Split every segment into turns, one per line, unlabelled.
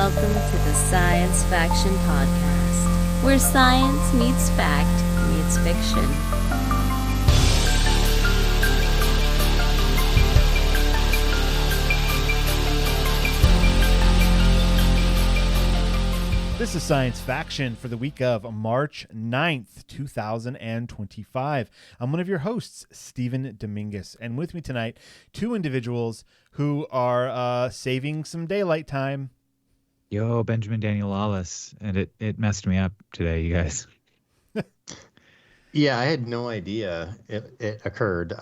welcome to the Science Faction Podcast, where science meets fact meets fiction.
This is Science Faction for the week of March 9th, 2025. I'm one of your hosts, Stephen Dominguez, and with me tonight, two individuals who are saving some daylight time.
Yo, Benjamin Daniel Lawless, and it messed me up today, you guys.
Yeah, I had no idea it occurred.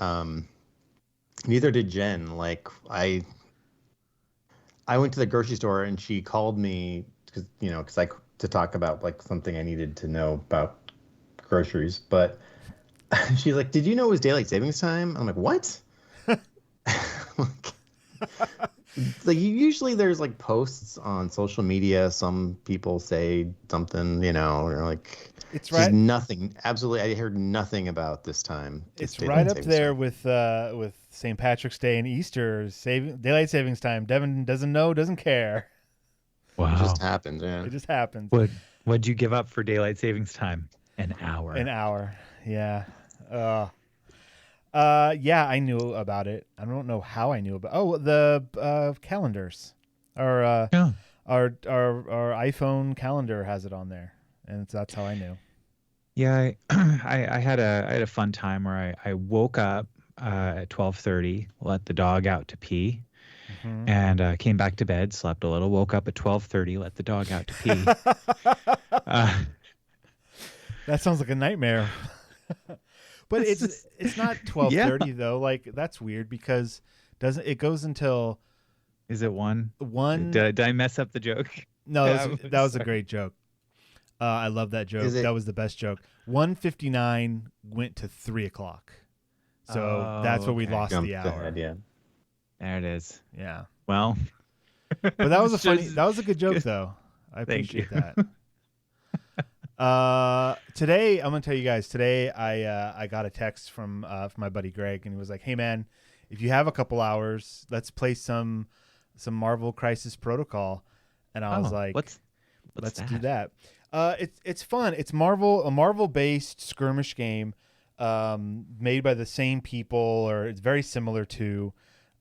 Neither did Jen. Like I went to the grocery store and she called me because to talk about like something I needed to know about groceries. But she's like, "Did you know it was daylight savings time?" I'm like, "What?" Like usually there's like posts on social media. Some people say something, or like
it's right.
Nothing. Absolutely, I heard nothing about this time.
It's right up there with St. Patrick's Day and Easter. Daylight savings time. Devin doesn't know, doesn't care.
Wow.
It just happened, yeah.
It just happens.
What'd you give up for daylight savings time? An hour.
An hour. Yeah. Yeah, I knew about it. I don't know how I knew about. Oh, the calendars. Our iPhone calendar has it on there, and that's how I knew.
Yeah, I had a fun time where I woke up at 12:30, let the dog out to pee, and came back to bed, slept a little, woke up at 12:30, let the dog out to pee.
That sounds like a nightmare. But it's not 12:30 though. Like that's weird because it goes until.
Is it 1?
1.
Did I mess up the joke?
No, that was a great joke. I love that joke. That was the best joke. 1:59 went to 3:00. So that's where we lost the hour.
Ahead, yeah.
There it is.
Yeah.
Well,
but that was that was a good joke though. I appreciate that. Today I'm gonna tell you guys. Today I got a text from my buddy Greg, and he was like, "Hey man, if you have a couple hours, let's play some Marvel Crisis Protocol." And I was like,
let's
do that. It's fun. It's a Marvel based skirmish game, made by the same people, or it's very similar to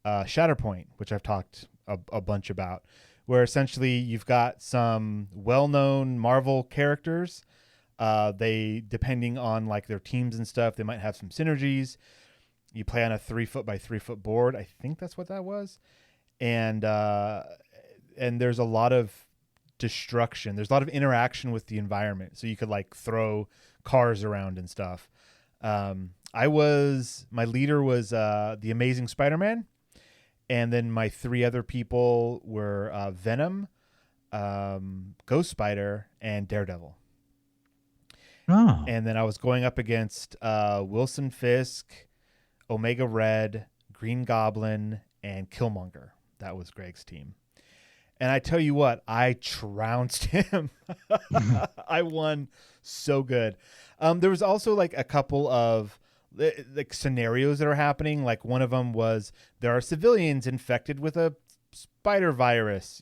Shatterpoint, which I've talked a bunch about, where essentially you've got some well-known Marvel characters. They, depending on like their teams and stuff, they might have some synergies. You play on a 3-foot by 3-foot board. I think that's what that was. And there's a lot of destruction. There's a lot of interaction with the environment. So you could like throw cars around and stuff. My leader was the Amazing Spider-Man. And then my 3 other people were Venom, Ghost Spider, and Daredevil.
Oh.
And then I was going up against Wilson Fisk, Omega Red, Green Goblin, and Killmonger. That was Greg's team. And I tell you what, I trounced him. I won so good. There was also like a couple of like scenarios that are happening. Like one of them was there are civilians infected with a spider virus,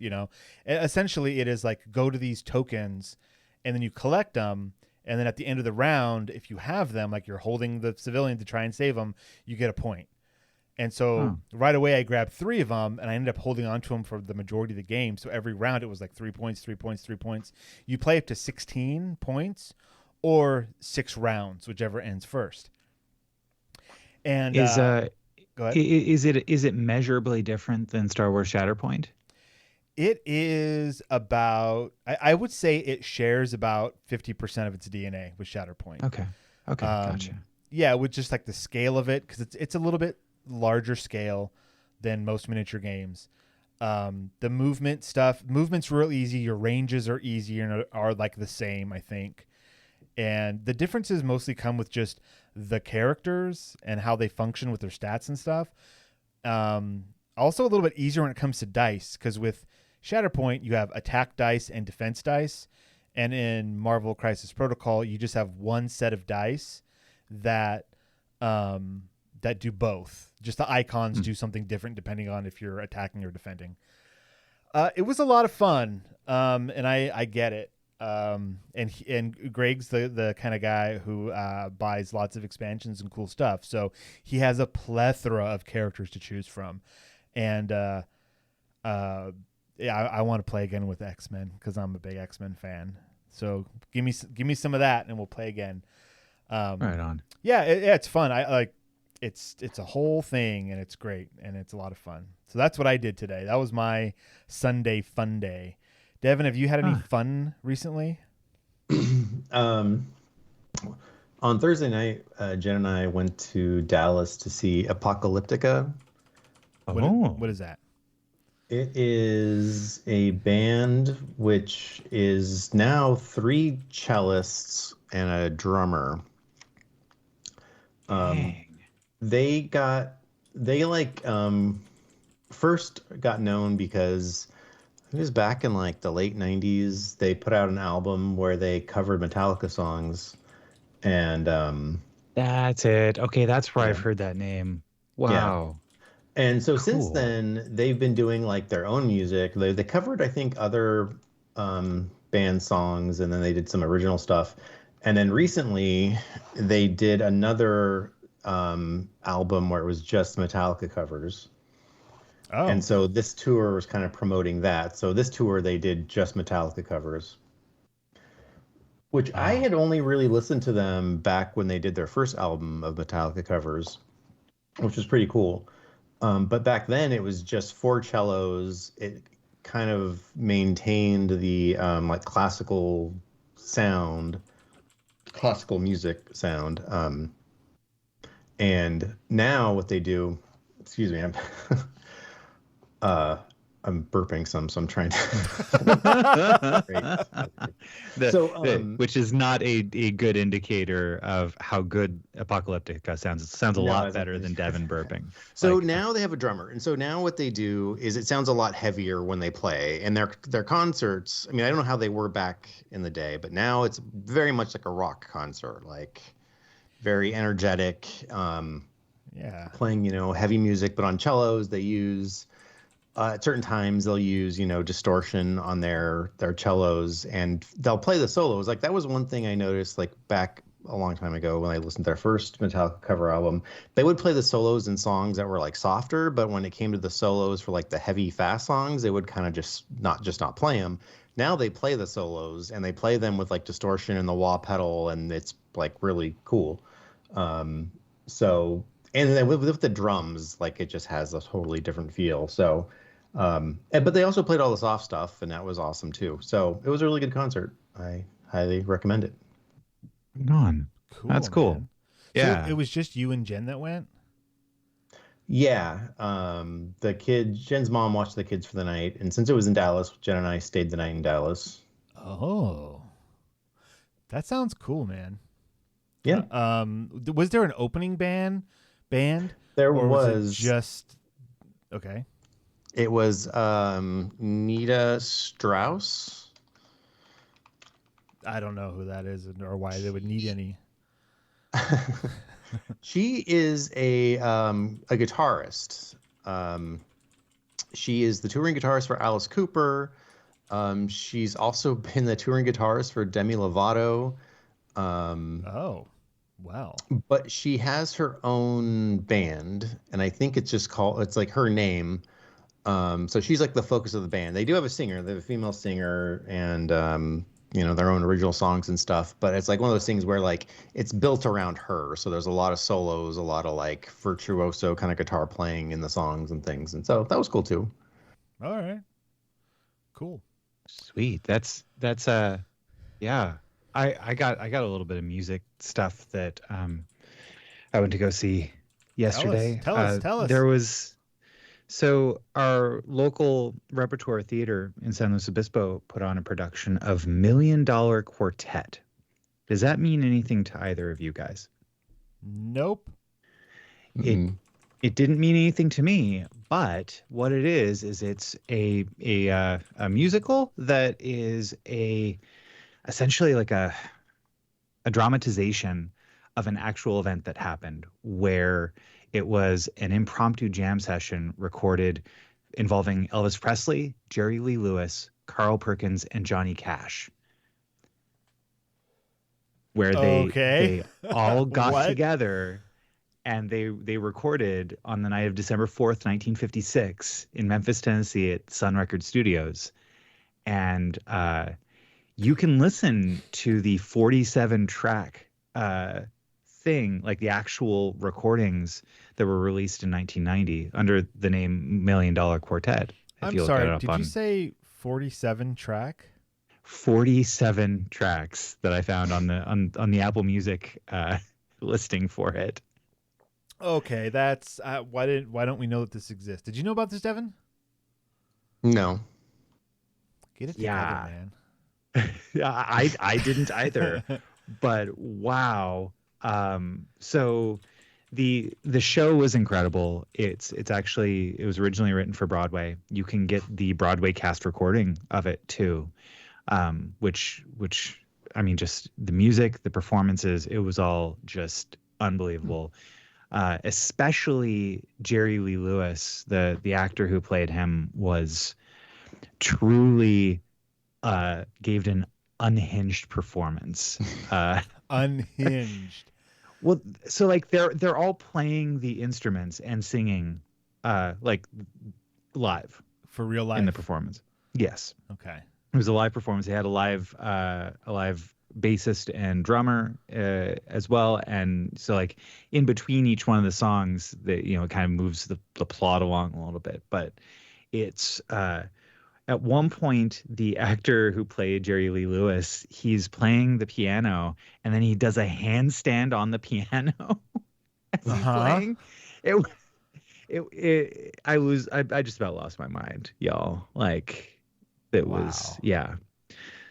Essentially it is like go to these tokens and then you collect them. And then at the end of the round, if you have them, like you're holding the civilian to try and save them, you get a point. And so right away I grabbed 3 of them and I ended up holding on to them for the majority of the game. So every round it was like 3 points, 3 points, 3 points. You play up to 16 points or 6 rounds, whichever ends first. And
go ahead. Is it measurably different than Star Wars Shatterpoint?
It is about, I would say it shares about 50% of its DNA with Shatterpoint.
Okay, gotcha.
Yeah, with just like the scale of it, because it's a little bit larger scale than most miniature games. The movement's real easy. Your ranges are easy and are like the same, I think. And the differences mostly come with just the characters and how they function with their stats and stuff. Also a little bit easier when it comes to dice, because with Shatterpoint, you have attack dice and defense dice. And in Marvel Crisis Protocol, you just have one set of dice that do both. Just the icons do something different depending on if you're attacking or defending. It was a lot of fun, and I get it. And Greg's the kind of guy who buys lots of expansions and cool stuff, so he has a plethora of characters to choose from, and yeah, I want to play again with X-Men because I'm a big X-Men fan. So give me some of that, and we'll play again.
Right on.
Yeah, it's fun. I like it's a whole thing, and it's great, and it's a lot of fun. So that's what I did today. That was my Sunday fun day. Devin, have you had any fun recently?
On Thursday night, Jen and I went to Dallas to see Apocalyptica.
What is that?
It is a band which is now 3 cellists and a drummer. They first got known because it was back in like the late 90s. They put out an album where they covered Metallica songs, and
that's it. Okay, that's where I've heard that name. Wow.
Yeah. And so
Cool.
since then, they've been doing like their own music. They covered, I think, other band songs, and then they did some original stuff. And then recently, they did another album where it was just Metallica covers.
Oh.
And so this tour was kind of promoting that. So this tour, they did just Metallica covers, which I had only really listened to them back when they did their first album of Metallica covers, which was pretty cool. But back then it was just 4 cellos. It kind of maintained the like classical music sound. And now what they do, excuse me, I'm burping some, so I'm trying to.
Which is not a good indicator of how good Apocalyptica sounds. It sounds a lot better than Devin burping.
So now they have a drummer, and so now what they do is it sounds a lot heavier when they play. And their concerts, I mean, I don't know how they were back in the day, but now it's very much like a rock concert, like very energetic. Playing heavy music, but on cellos they use. At certain times they'll use, distortion on their cellos, and they'll play the solos. Like that was one thing I noticed like back a long time ago when I listened to their first Metallica cover album. They would play the solos in songs that were like softer, but when it came to the solos for like the heavy fast songs, they would kind of just not play them. Now they play the solos, and they play them with like distortion and the wah pedal, and it's like really cool. So, and then with the drums, like it just has a totally different feel. So, but they also played all the soft stuff, and that was awesome too. So it was a really good concert. I highly recommend it.
Cool, that's cool. Man. Yeah.
So it was just you and Jen that went?
Yeah. The kids, Jen's mom watched the kids for the night, and since it was in Dallas, Jen and I stayed the night in Dallas.
Oh, that sounds cool, man.
Yeah.
Was there an opening band?
There was
it just okay.
It was Nita Strauss.
I don't know who that is or why they would need any.
She is a guitarist. She is the touring guitarist for Alice Cooper. She's also been the touring guitarist for Demi Lovato.
Oh, wow.
But she has her own band, and I think it's like her name. So she's like the focus of the band. They do have a singer. They have a female singer, and their own original songs and stuff. But it's like one of those things where like it's built around her. So there's a lot of solos, a lot of like virtuoso kind of guitar playing in the songs and things. And so that was cool too.
All right. Cool.
Sweet. That's yeah. I got a little bit of music stuff that I went to go see yesterday.
Tell us.
There was our local repertoire theater in San Luis Obispo put on a production of $1 Million Quartet. Does that mean anything to either of you guys?
Nope.
It didn't mean anything to me, but what it is it's a musical that is essentially like a dramatization of an actual event that happened, where it was an impromptu jam session recorded involving Elvis Presley, Jerry Lee Lewis, Carl Perkins, and Johnny Cash, where
Okay.
they all got
What?
together and they recorded on the night of December 4th, 1956 in Memphis, Tennessee at Sun Record Studios. And you can listen to the 47 track thing, like the actual recordings that were released in 1990 under the name Million Dollar Quartet.
I'm sorry, did you say 47 track?
47 tracks that I found on the Apple Music listing for it.
Okay, that's why don't we know that this exists? Did you know about this, Devin?
No.
Get it together, man.
I didn't either, but wow. So the show was incredible. It was originally written for Broadway. You can get the Broadway cast recording of it too, which I mean, just the music, the performances, it was all just unbelievable. Especially Jerry Lee Lewis, the actor who played him, was truly gave an unhinged performance.
Unhinged.
Well, so like they're all playing the instruments and singing like live
For real life?
in the performance. Yes.
Okay.
It was a live performance. They had a live bassist and drummer as well, and so like in between each one of the songs, that it kind of moves the plot along a little bit. But it's at one point the actor who played Jerry Lee Lewis, he's playing the piano, and then he does a handstand on the piano as he's playing. I just about lost my mind, y'all. Like. It was, yeah.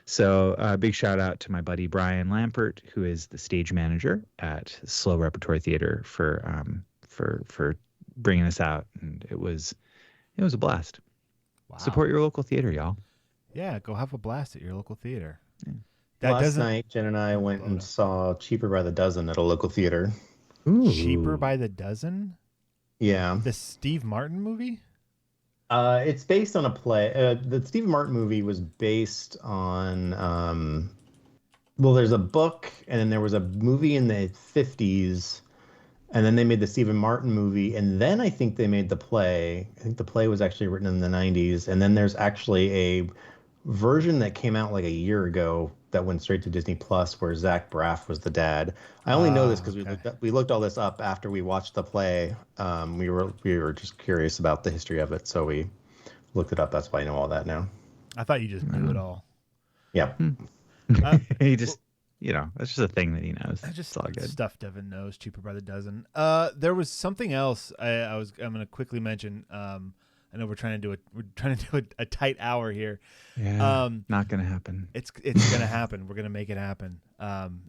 So big shout out to my buddy Brian Lampert, who is the stage manager at Slow Repertory Theater for bringing us out, and it was a blast. Wow. Support your local theater, y'all.
Yeah, go have a blast at your local theater.
Yeah. Last night, Jen and I went and saw Cheaper by the Dozen at a local theater.
Ooh.
Cheaper by the Dozen?
Yeah.
The Steve Martin movie?
It's based on a play. The Steve Martin movie was based on, there's a book, and then there was a movie in the 50s, and then they made the Stephen Martin movie, and then I think they made the play. I think the play was actually written in the 90s, and then there's actually a version that came out like a year ago that went straight to Disney Plus, where Zach Braff was the dad. I only know this because we looked all this up after we watched the play. We were just curious about the history of it, so we looked it up. That's why I know all that now.
I thought you just knew it all.
Yeah.
He just, that's just a thing that he knows.
Just
all good
stuff Devin knows. Cheaper by the Dozen. There was something else I'm going to quickly mention. I know we're trying to do a tight hour here.
Yeah, not gonna happen.
It's gonna happen. We're gonna make it happen.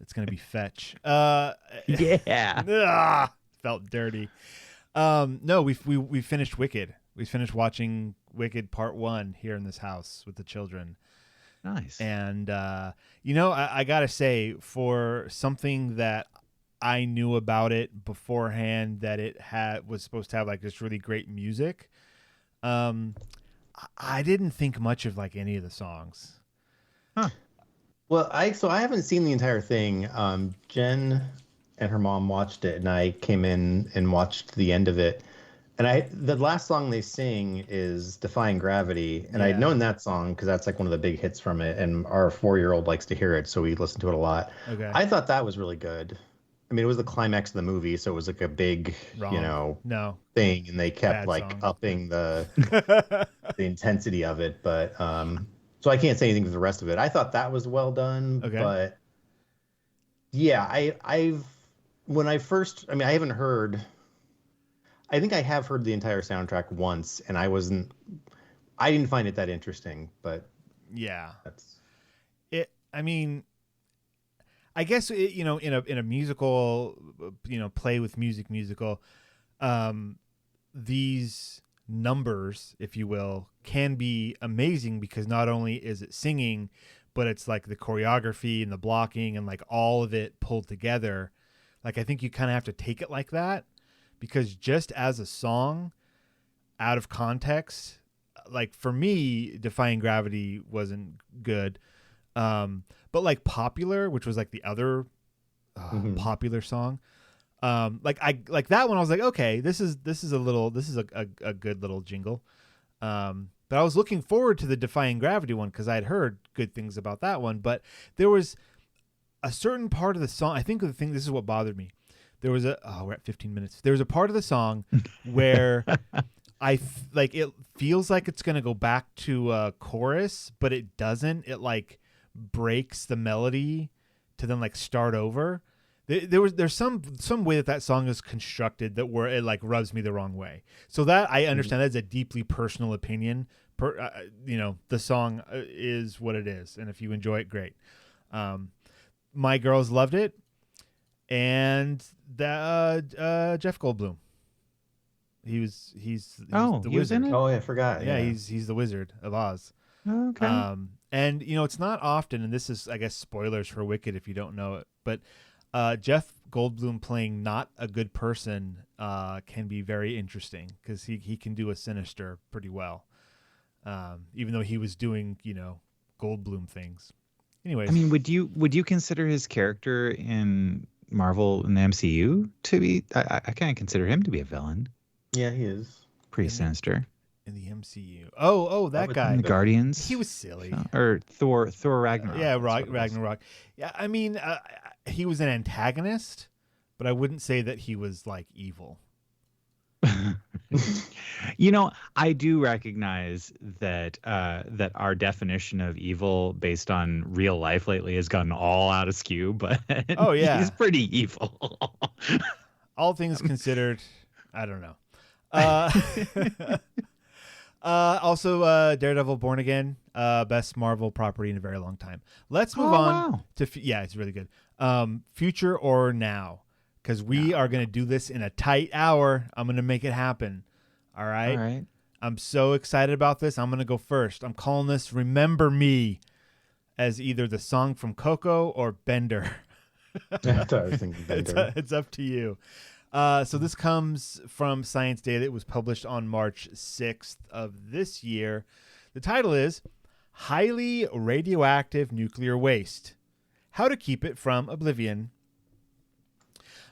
It's gonna be fetch.
Yeah.
Felt dirty. No, we finished Wicked. We finished watching Wicked Part 1 here in this house with the children.
Nice.
And I gotta say, for something that I knew about it beforehand, that it was supposed to have like this really great music. I didn't think much of like any of the songs.
Huh. Well, I haven't seen the entire thing. Jen and her mom watched it, and I came in and watched the end of it. And the last song they sing is "Defying Gravity," and I'd known that song because that's like one of the big hits from it, and our 4-year-old likes to hear it, so we listen to it a lot.
Okay.
I thought that was really good. I mean, it was the climax of the movie, so it was like a big, thing, and they kept upping the the intensity of it. But so I can't say anything for the rest of it. I thought that was well done. Okay. But yeah, I haven't heard. I think I have heard the entire soundtrack once, and I didn't find it that interesting. But
yeah, that's it. I mean, I guess in a musical, play with musical, these numbers, if you will, can be amazing because not only is it singing, but it's like the choreography and the blocking and like all of it pulled together. Like I think you kind of have to take it like that, because just as a song, out of context, like for me, Defying Gravity wasn't good. But like Popular, which was like the other popular song, like that one, I was like, okay, this is a good little jingle. But I was looking forward to the Defying Gravity one because I had heard good things about that one. But there was a certain part of the song. I think this is what bothered me. There was we're at 15 minutes. There was a part of the song where it feels like it's going to go back to a chorus, but it doesn't. It like breaks the melody to then like start over. There's some way that song is constructed that where it like rubs me the wrong way. So that I understand that's a deeply personal opinion. The song is what it is, and if you enjoy it, great. My girls loved it, and Jeff Goldblum. He's the
he was
wizard.
in it?
Oh, I forgot.
Yeah, he's the Wizard of Oz.
Okay.
And it's not often, and this is I guess spoilers for Wicked if you don't know it, but Jeff Goldblum playing not a good person can be very interesting because he can do a sinister pretty well, even though he was doing Goldblum things. Anyways,
I mean, would you consider his character in Marvel in the MCU to be? I kind of consider him to be a villain.
Yeah, he is
Pretty sinister.
in the MCU. Oh, that guy.
In the Guardians.
He was silly.
Or Thor Ragnarok.
Yeah, Ragnarok. Yeah, I mean, he was an antagonist, but I wouldn't say that he was like evil.
I do recognize that that our definition of evil based on real life lately has gotten all out of skew, but
oh yeah,
he's pretty evil.
All things considered, I don't know. Also, Daredevil Born Again, best Marvel property in a very long time. Let's move on to it's really good. Future or now, because we are going to do this in a tight hour. I'm going to make it happen. All right. I'm so excited about this. I'm going to go first. I'm calling this "Remember Me" as either the song from Coco or Bender.
I thought I was thinking Bender.
It's up to you. So this comes from Science Day that was published on March 6th of this year. The title is Highly Radioactive Nuclear Waste: How to Keep It from Oblivion.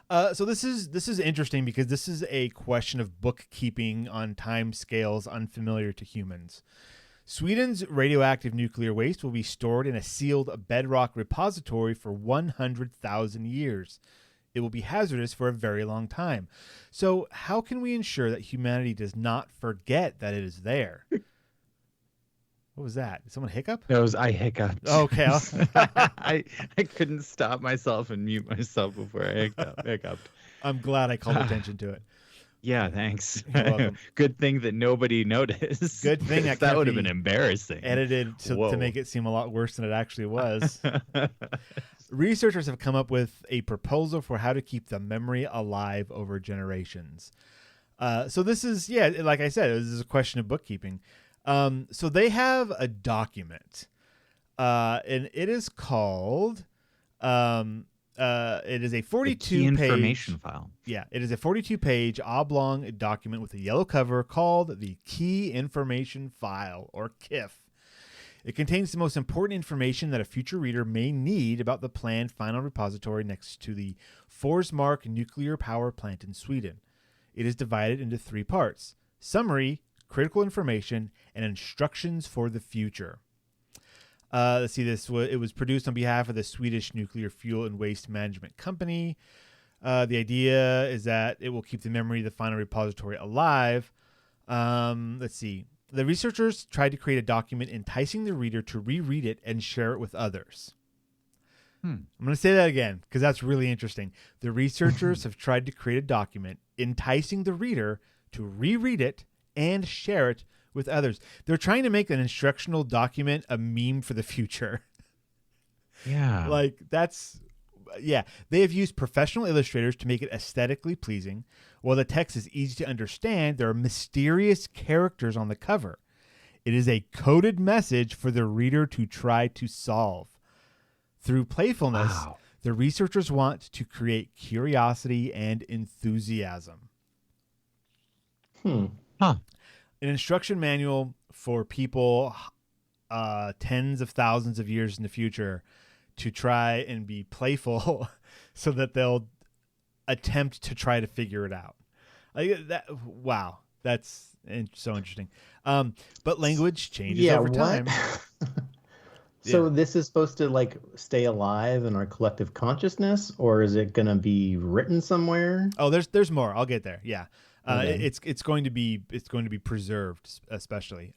So this is interesting because this is a question of bookkeeping on time scales unfamiliar to humans. Sweden's radioactive nuclear waste will be stored in a sealed bedrock repository for 100,000 years. It will be hazardous for a very long time. So how can we ensure that humanity does not forget that it is there? What was that? Did someone hiccup?
I hiccuped.
Oh, okay.
I couldn't stop myself and mute myself before I hiccuped.
I'm glad I called attention to it.
Yeah, thanks.
You're welcome.
Good thing that nobody noticed.
Good thing
that would have been embarrassing.
Edited to make it seem a lot worse than it actually was. Researchers have come up with a proposal for how to keep the memory alive over generations. So this is, like I said, this is a question of bookkeeping. So they have a document, and it is called, it is a 42-page
information file.
Yeah, it is a 42-page oblong document with a yellow cover called the Key Information File, or KIF. It contains the most important information that a future reader may need about the planned final repository next to the Forsmark nuclear power plant in Sweden. It is divided into 3 parts: summary, critical information, and instructions for the future. Let's see, it was produced on behalf of the Swedish Nuclear Fuel and Waste Management Company. The idea is that it will keep the memory of the final repository alive. Let's see. The researchers tried to create a document enticing the reader to reread it and share it with others. I'm going to say that again because that's really interesting. The researchers have tried to create a document enticing the reader to reread it and share it with others. They're trying to make an instructional document a meme for the future.
Yeah.
They have used professional illustrators to make it aesthetically pleasing. While the text is easy to understand, there are mysterious characters on the cover. It is a coded message for the reader to try to solve. Through playfulness, the researchers want to create curiosity and enthusiasm. an instruction manual for people tens of thousands of years in the future to try and be playful so that they'll attempt to try to figure it out. Like that. Wow. That's so interesting. But language changes over time.
So this is supposed to like stay alive in our collective consciousness, or is it going to be written somewhere?
Oh, there's more. I'll get there. Yeah.
Okay.
It's going to be preserved, especially.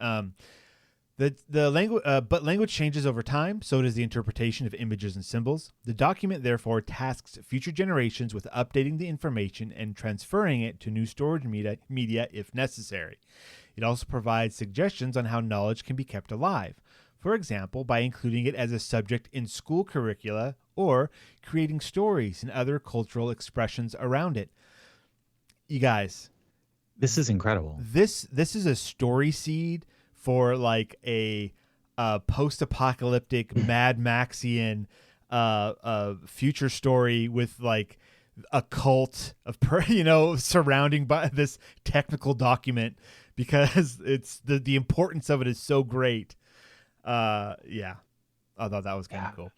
The language, but language changes over time. So does the interpretation of images and symbols. The document therefore tasks future generations with updating the information and transferring it to new storage media if necessary. It also provides suggestions on how knowledge can be kept alive. For example, by including it as a subject in school curricula or creating stories and other cultural expressions around it. You guys,
This is incredible.
This is a story seed for like a post-apocalyptic Mad Maxian future story with like a cult of surrounding by this technical document, because it's the importance of it is so great. Yeah, I thought that was kind of cool.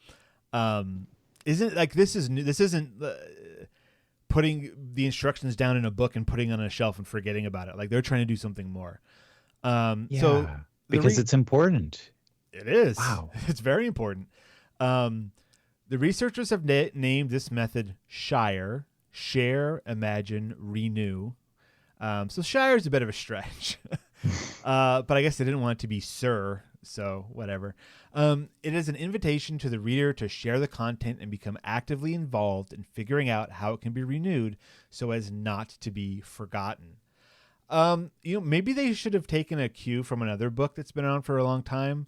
Isn't like this isn't putting the instructions down in a book and putting it on a shelf and forgetting about it. Like they're trying to do something more. So
because it's important.
It is.
Wow.
It's very important. The researchers have named this method Shire, share, imagine, renew. So Shire is a bit of a stretch, but I guess they didn't want it to be Sir, so whatever. It is an invitation to the reader to share the content and become actively involved in figuring out how it can be renewed so as not to be forgotten. Maybe they should have taken a cue from another book that's been around for a long time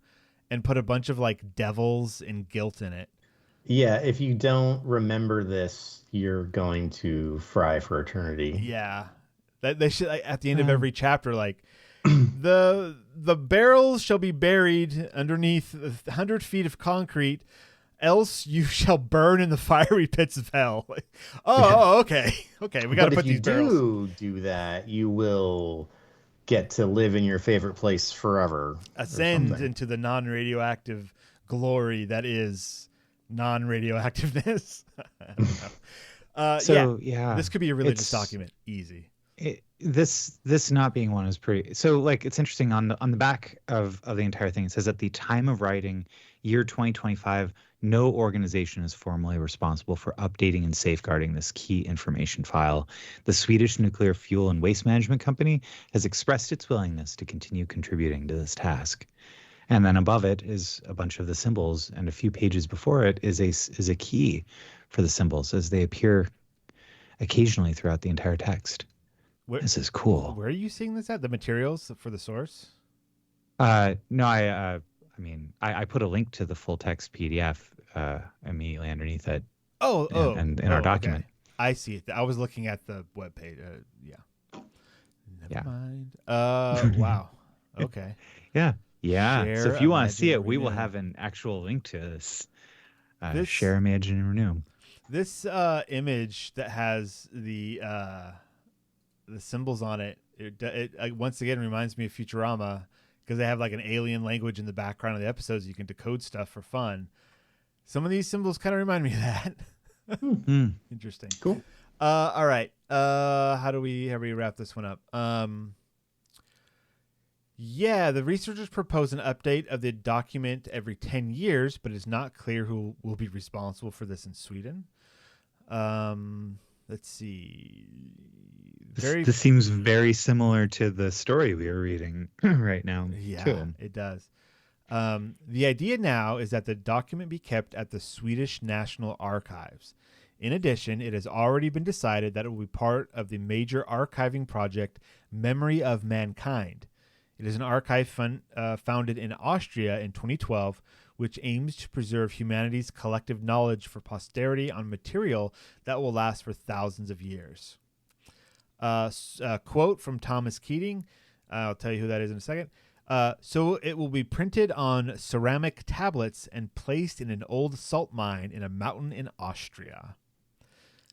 and put a bunch of like devils and guilt in it.
Yeah, if you don't remember this, you're going to fry for eternity.
Yeah. They should, like, at the end of every chapter, like the barrels shall be buried underneath 100 feet of concrete, else you shall burn in the fiery pits of hell. Like, okay. We got to put these barrels.
If you do that, you will get to live in your favorite place forever.
Ascend into the non-radioactive glory that is non-radioactiveness. I don't know. This could be a religious document. Easy.
This not being one is pretty. So like it's interesting on the back of the entire thing. It says at the time of writing, year 2025, no organization is formally responsible for updating and safeguarding this key information file. The Swedish Nuclear Fuel and Waste Management Company has expressed its willingness to continue contributing to this task. And then above it is a bunch of the symbols, and a few pages before it is a key for the symbols as they appear occasionally throughout the entire text. This is cool.
Where are you seeing this at? The materials for the source?
No, I put a link to the full text PDF immediately underneath it. In our document.
Okay. I see it. I was looking at the webpage. Never mind. Wow. Okay.
Yeah.
Share,
so if you want to see it,
renew.
we will have an actual link to this. Share, imagine, and renew.
This image that has the symbols on it, it once again reminds me of Futurama, because they have like an alien language in the background of the episodes. You can decode stuff for fun. Some of these symbols kind of remind me of that. Interesting.
Cool.
All right. How do we wrap this one up? The researchers propose an update of the document every 10 years, but it's not clear who will be responsible for this in Sweden. Let's see.
This seems very similar to the story we are reading right now.
Yeah,
too.
It does. The idea now is that the document be kept at the Swedish National Archives. In addition, it has already been decided that it will be part of the major archiving project, Memory of Mankind. It is an archive founded in Austria in 2012, which aims to preserve humanity's collective knowledge for posterity on material that will last for thousands of years. Quote from Thomas Keating. I'll tell you who that is in a second. So it will be printed on ceramic tablets and placed in an old salt mine in a mountain in Austria.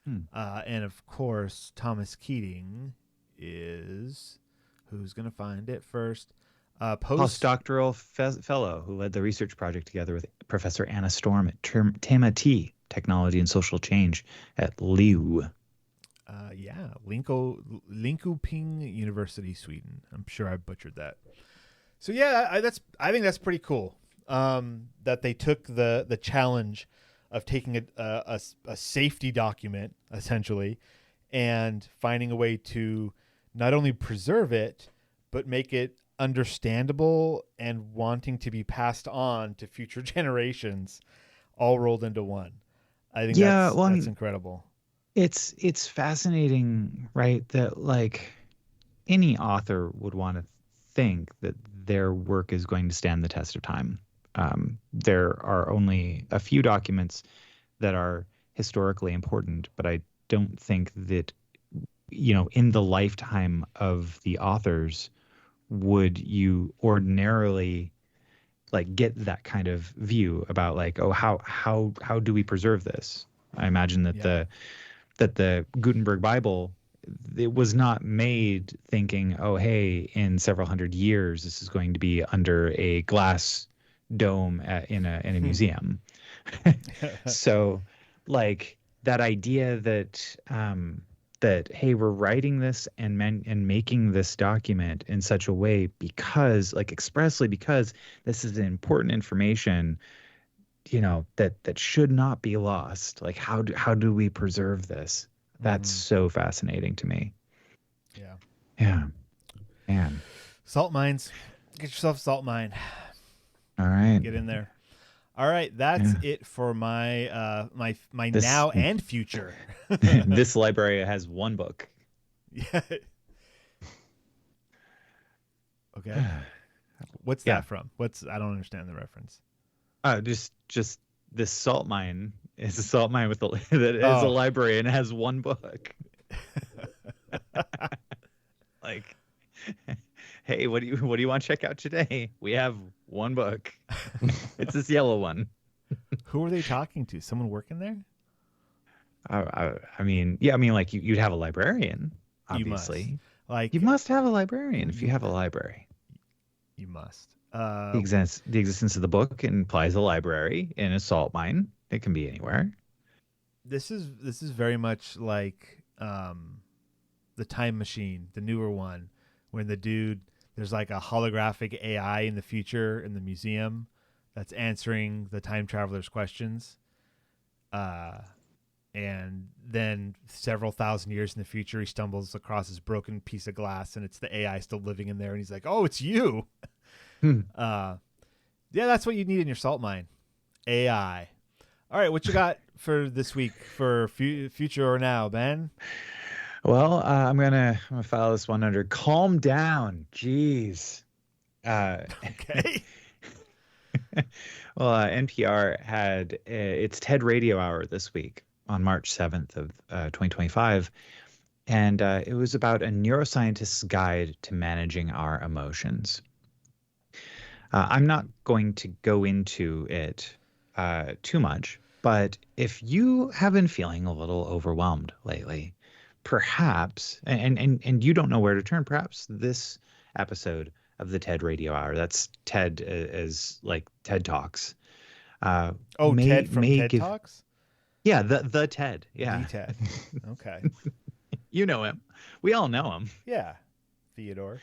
And of course, Thomas Keating is... Who's going to find it first?
Postdoctoral fellow who led the research project together with Professor Anna Storm at TMT, Technology and Social Change at LIU.
Linköping University, Sweden. I'm sure I butchered that. So yeah, I think that's pretty cool. That they took the challenge of taking a safety document essentially, and finding a way to not only preserve it but make it understandable and wanting to be passed on to future generations, all rolled into one. I think that's incredible.
It's fascinating, right? That like any author would want to think that their work is going to stand the test of time. There are only a few documents that are historically important, but I don't think that, in the lifetime of the authors, would you ordinarily like get that kind of view about like, oh, how do we preserve this? I imagine that the Gutenberg Bible, it was not made thinking, oh, hey, in several hundred years, this is going to be under a glass dome in a museum. So like that idea that hey, we're writing this and making this document in such a way because like expressly because this is important information, that should not be lost. Like how do we preserve this? That's so fascinating to me. Yeah. Man.
Salt mines. Get yourself a salt mine.
All right.
Get in there. All right, that's it for my my now and future.
This library has one book.
Yeah. Okay. What's that from? I don't understand the reference.
Just this salt mine is a salt mine that is a library and it has one book. Like, hey, what do you want to check out today? We have one book. It's this yellow one.
Who are they talking to? Someone working there?
I mean, like you'd have a librarian, obviously. You must have a librarian if you have a library.
You must.
The existence of the book implies a library in a salt mine. It can be anywhere.
This is very much like the Time Machine, the newer one, when there's like a holographic AI in the future in the museum that's answering the time traveler's questions. And then several thousand years in the future, he stumbles across this broken piece of glass and it's the AI still living in there. And he's like, oh, it's you. Yeah, that's what you need in your salt mine. AI. All right. What you got for this week for future or now, Ben?
Well, I'm gonna file this one under calm down. Jeez.
Okay.
Well, NPR had its TED Radio Hour this week on March 7th of 2025. And it was about a neuroscientist's guide to managing our emotions. I'm not going to go into it too much, but if you have been feeling a little overwhelmed lately, perhaps, and you don't know where to turn, perhaps this episode of the TED Radio Hour, that's TED as like TED Talks.
TED from TED Talks?
Yeah, the TED. Yeah.
The TED. Okay.
You know him. We all know him.
Yeah. Theodore.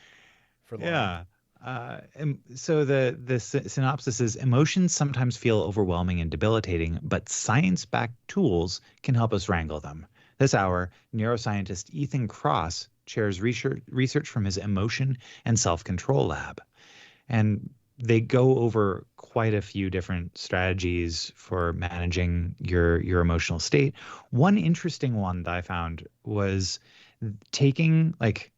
For long.
Yeah. And so the synopsis is: emotions sometimes feel overwhelming and debilitating, but science-backed tools can help us wrangle them. This hour, neuroscientist Ethan Kross chairs research from his Emotion and Self-Control Lab. And they go over quite a few different strategies for managing your emotional state. One interesting one that I found was taking like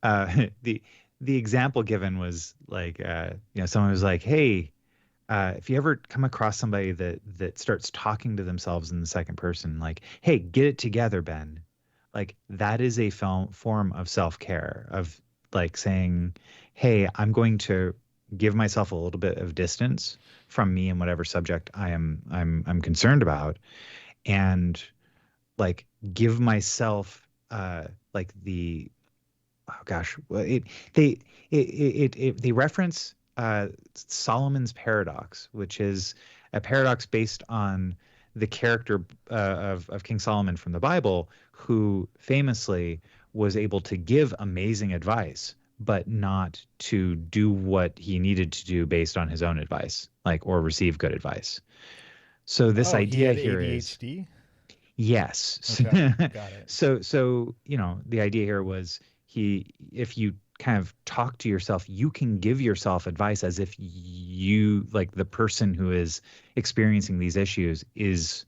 the example given was like someone was like, hey, if you ever come across somebody that starts talking to themselves in the second person, like, hey, get it together, Ben. Like that is a form of self-care, of like saying, hey, I'm going to give myself a little bit of distance from me and whatever subject I'm concerned about, and like give myself like the oh gosh, well, they reference Solomon's paradox, which is a paradox based on the character of King Solomon from the Bible, who famously was able to give amazing advice, but not to do what he needed to do based on his own advice, like, or receive good advice. So this
Oh,
idea
he had
here
ADHD?
is yes.
Okay, got it.
So the idea here was if you kind of talk to yourself, you can give yourself advice as if you, like, the person who is experiencing these issues is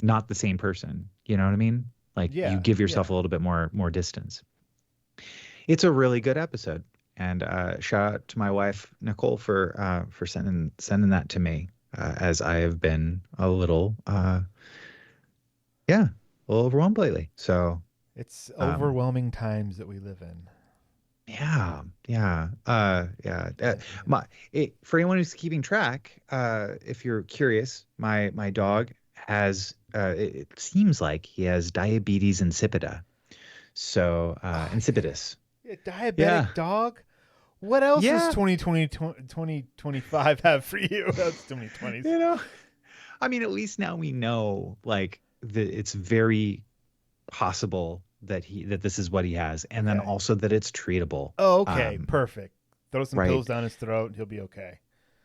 not the same person. You know what I mean? Like, you give yourself a little bit more distance. It's a really good episode, and shout out to my wife Nicole for sending that to me, as I have been a little overwhelmed lately. So
it's overwhelming times that we live in.
For anyone who's keeping track, if you're curious, my dog has it seems like he has diabetes insipida. So insipidus.
Diabetic dog? What else does 2025 have for you? That's 2020s.
I mean, at least now we know, like, it's very possible that this is what he has, and then also that it's treatable.
Oh, okay, perfect. Throw some pills down his throat, and he'll be okay.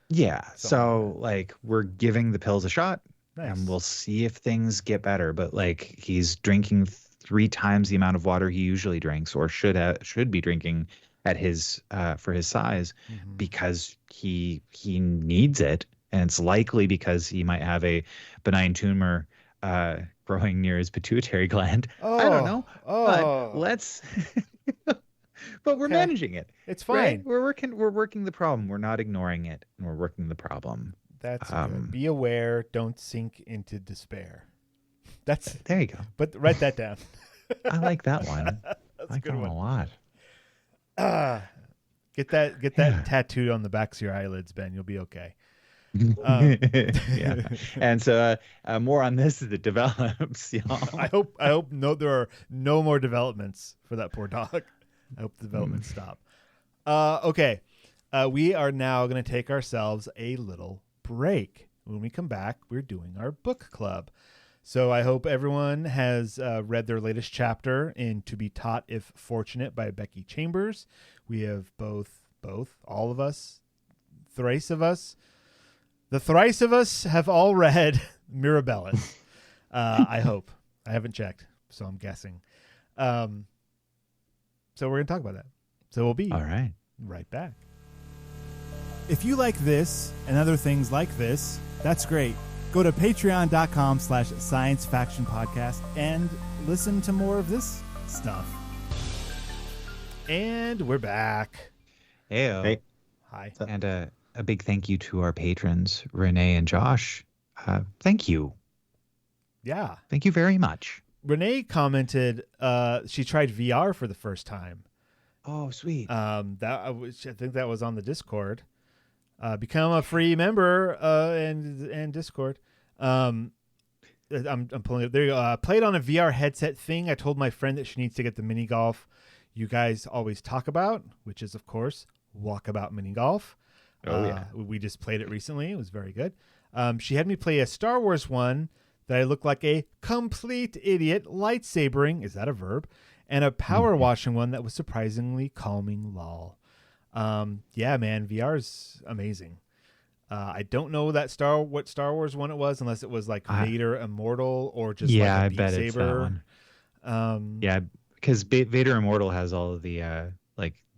Yeah. So like, we're giving the pills a shot, and we'll see if things get better. But like, he's drinking 3 times the amount of water he usually drinks, or should be drinking at his for his size, because he needs it, and it's likely because he might have a benign tumor growing near his pituitary gland. I don't know. But let's but we're managing it.
It's fine.
Right? We're working the problem. We're not ignoring it, and we're working the problem.
That's good. Be aware, don't sink into despair.
There you go.
But write that down.
I like that one.
That's
I like that one a lot.
Get that tattooed on the backs of your eyelids, Ben. You'll be okay.
Yeah. And so more on this as it develops, y'all.
I hope there are no more developments for that poor dog. I hope the developments stop. Okay. We are now going to take ourselves a little break. When we come back, we're doing our book club. So I hope everyone has read their latest chapter in To Be Taught If Fortunate by Becky Chambers. We have both, all of us, thrice of us. The thrice of us have all read Mirabellis. I hope. I haven't checked, so I'm guessing. So we're going to talk about that. So we'll be right back. If you like this and other things like this, that's great. Go to patreon.com/sciencefactionpodcast and listen to more of this stuff. And we're back.
Hey.
Hi.
And a big thank you to our patrons, Renee and Josh. Thank you.
Yeah.
Thank you very much.
Renee commented she tried VR for the first time.
Oh, sweet.
I think that was on the Discord. Become a free member and Discord. I'm pulling it. There you go. Played on a VR headset thing. I told my friend that she needs to get the mini golf you guys always talk about, which is, of course, Walkabout Mini Golf. We just played it recently. It was very good. She had me play a Star Wars one that I looked like a complete idiot lightsabering. Is that a verb? And a power washing one that was surprisingly calming. Lol. Yeah, man, VR is amazing. I don't know what Star Wars one it was, unless it was like Vader Immortal or just like a Beat
bet
Saber.
it's that one. Because Vader Immortal has all of the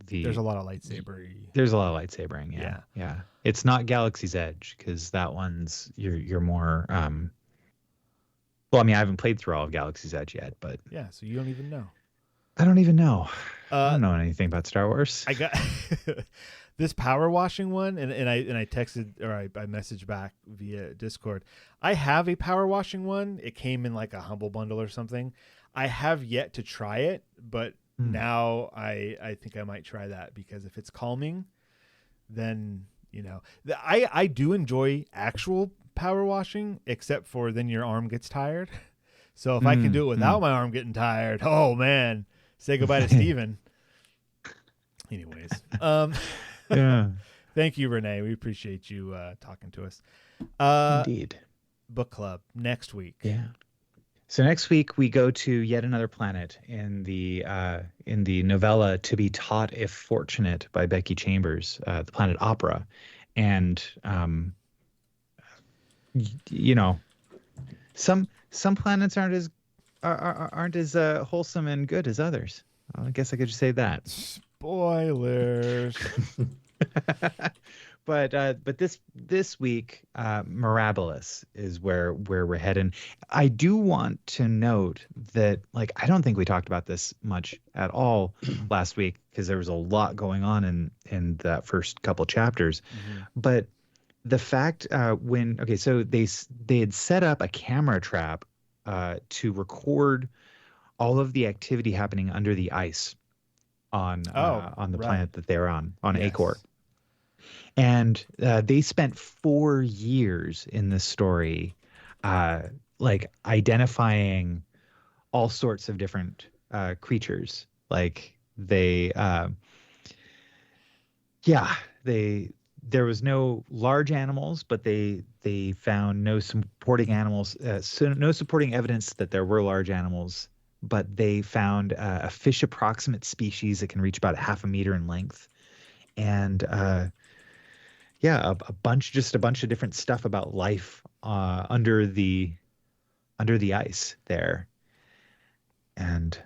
There's a lot of lightsaber.
There's a lot of lightsabering. Yeah. It's not Galaxy's Edge, because that one's you're more. Well, I mean, I haven't played through all of Galaxy's Edge yet, but
yeah. So you don't even know.
I don't even know. I don't know anything about Star Wars.
I got this power washing one, and I texted, or I messaged back via Discord. I have a power washing one. It came in like a Humble Bundle or something. I have yet to try it, but now I think I might try that, because if it's calming, then I do enjoy actual power washing, except for then your arm gets tired. So if I can do it without my arm getting tired, oh man, say goodbye to Steven. Anyways,
Yeah,
thank you, Renee. We appreciate you talking to us.
indeed.
Book club next week.
Yeah. So next week we go to yet another planet in the novella "To Be Taught If Fortunate" by Becky Chambers, the planet Opera, and you know, some planets aren't as wholesome and good as others. I guess I could just say that.
Spoilers.
But this week, Mirabilis is where we're heading. I do want to note that, like, I don't think we talked about this much at all last week because there was a lot going on in that first couple chapters.
Mm-hmm.
But the fact so they had set up a camera trap to record all of the activity happening under the ice on the planet that they're on
Yes.
Acor. And they spent 4 years in this story, like identifying all sorts of different creatures. Like there was no large animals, but they found no supporting animals, so no supporting evidence that there were large animals. But they found a fish approximate species that can reach about half a meter in length, and a bunch of different stuff about life under the ice there, and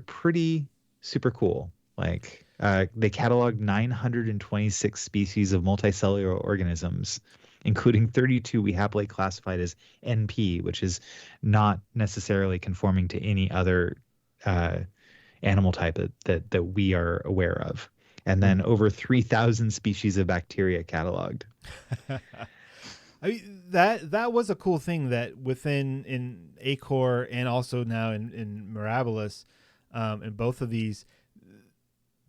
pretty super cool. Like they cataloged 926 species of multicellular organisms, including 32 we happily classified as NP, which is not necessarily conforming to any other animal type that we are aware of. And then over 3,000 species of bacteria cataloged.
I mean, that was a cool thing that in Acor and also now in Mirabilis, in both of these,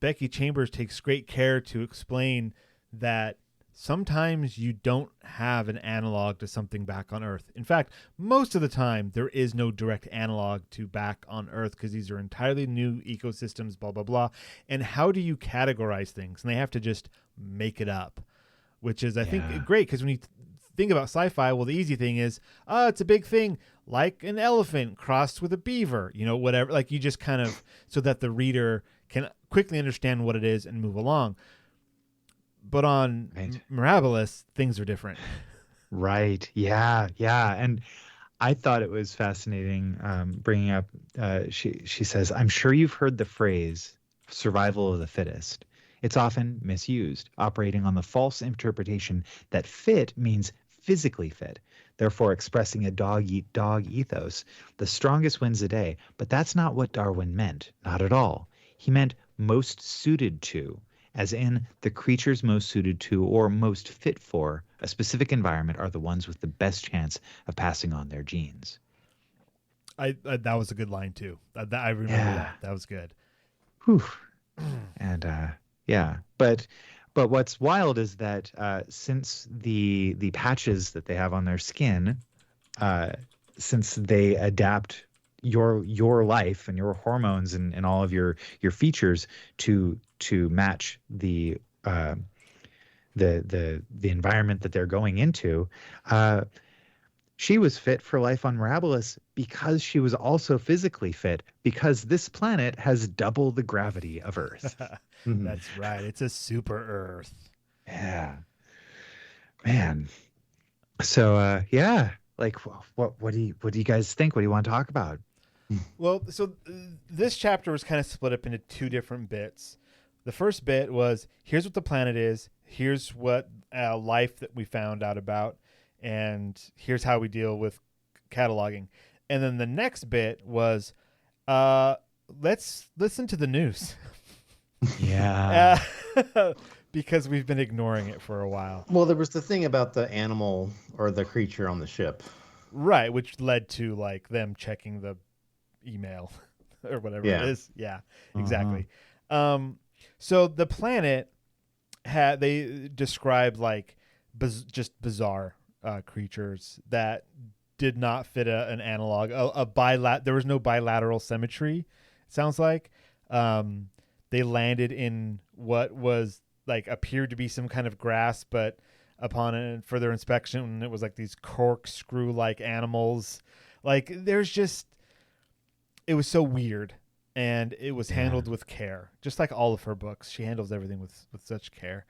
Becky Chambers takes great care to explain that sometimes you don't have an analog to something back on Earth. In fact, most of the time there is no direct analog to back on Earth because these are entirely new ecosystems, blah, blah, blah. And how do you categorize things? And they have to just make it up, which is, I think, great because when you think about sci-fi, well, the easy thing is, it's a big thing like an elephant crossed with a beaver, whatever. Like you just kind of, so that the reader can quickly understand what it is and move along. But on Mirabilis, things are different.
Right. Yeah. And I thought it was fascinating bringing up, she says, "I'm sure you've heard the phrase survival of the fittest. It's often misused, operating on the false interpretation that fit means physically fit, therefore expressing a dog-eat-dog ethos. The strongest wins the day. But that's not what Darwin meant. Not at all. He meant most suited to, as in the creatures most suited to or most fit for a specific environment are the ones with the best chance of passing on their genes."
That was a good line too. I remember that. That was good.
Whew. And but what's wild is that since the patches that they have on their skin, since they adapt your life and your hormones and all of your features to match the environment that they're going into, she was fit for life on Mirabilis because she was also physically fit, because this planet has double the gravity of Earth.
That's right. It's a super Earth.
Yeah, man. So like what do you guys think? What do you want to talk about?
Well, so this chapter was kind of split up into two different bits. The first bit was, here's what the planet is, here's what life that we found out about, and here's how we deal with cataloging. And then the next bit was, let's listen to the news.
Yeah.
Because we've been ignoring it for a while.
Well, there was the thing about the animal or the creature on the ship.
Right, which led to like them checking the email or whatever it is. Yeah, exactly. So the planet they described like just bizarre creatures that did not fit an analog. There was no bilateral symmetry, it sounds like. they landed in what was like appeared to be some kind of grass, but upon further inspection, it was like these corkscrew-like animals. Like there's just, it was so weird, and it was handled with care, just like all of her books. She handles everything with such care.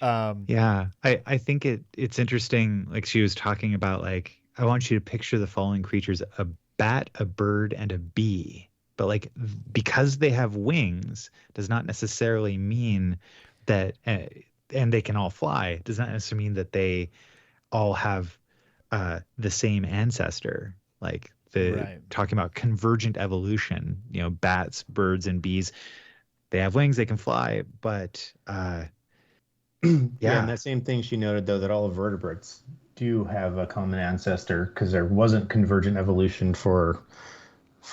I think it's interesting. Like she was talking about, like, I want you to picture the following creatures: a bat, a bird, and a bee. But like, because they have wings does not necessarily mean that, and they can all fly, does not necessarily mean that they all have the same ancestor. Like talking about convergent evolution, bats, birds, and bees, they have wings, they can fly, but
yeah, and that same thing she noted, though, that all vertebrates do have a common ancestor, because there wasn't convergent evolution for